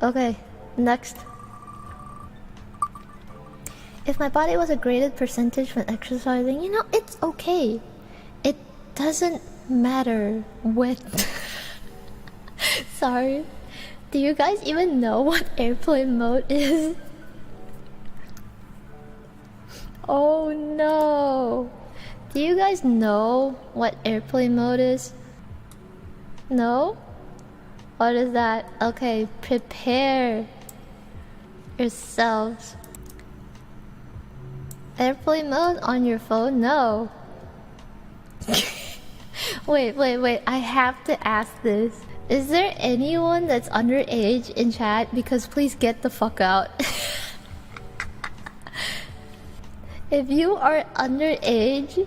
Okay, next. If my body was a graded percentage when exercising, you know, it's okay. It doesn't matter what. Sorry. Do you guys even know what airplane mode is? Oh no. Do you guys know what airplane mode is? No? What is that? Okay, prepare yourselves. Airplane mode on your phone? No. Wait, I have to ask this. Is there anyone that's underage in chat? Because please get the fuck out. If you are underage,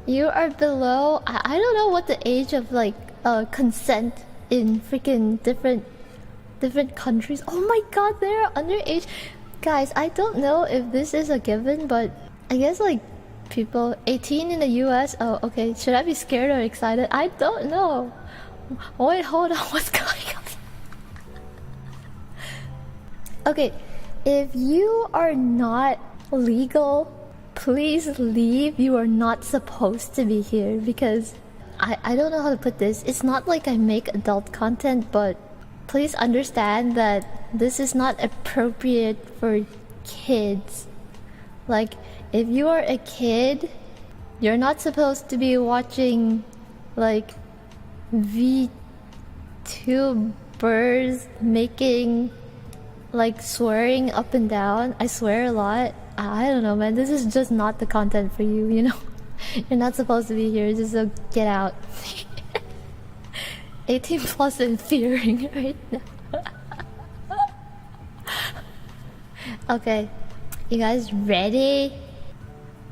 you are below... I don't know what the age of like consent in freaking different countries. Oh my god, they're underage. Guys, I don't know if this is a given, but I guess like people 18 in the US. Oh, okay. Should I be scared or excited? I don't know. Wait, hold on. What's going on? Okay, if you are not legal, please leave. You are not supposed to be here because I don't know how to put this. It's not like I make adult content, but please understand that this is not appropriate for kids. Like, if you are a kid, you're not supposed to be watching like VTubers making like swearing up and down. I swear a lot. I don't know, man. This is just not the content for you, you know? You're not supposed to be here, just so get out. 18 plus and fearing right now. Okay, you guys ready?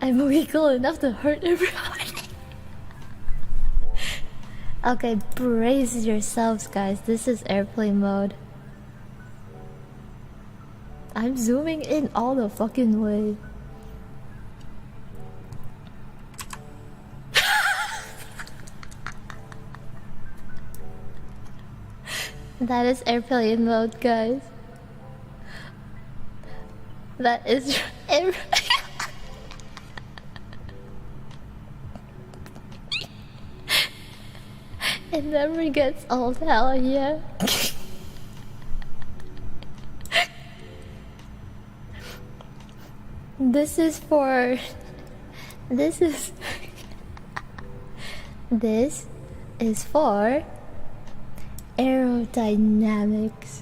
I'm legal enough to hurt everyone. Okay, brace yourselves, guys. This is airplane mode. I'm zooming in all the fucking way. That is airplane mode, guys. That is it never gets old, hell yeah. This is for... This is for aerodynamics.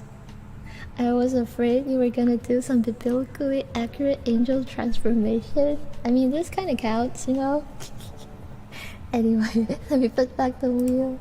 I was afraid you were gonna do some biblically accurate angel transformation. I mean, this kind of counts, you know? Anyway, let me put back the wheel.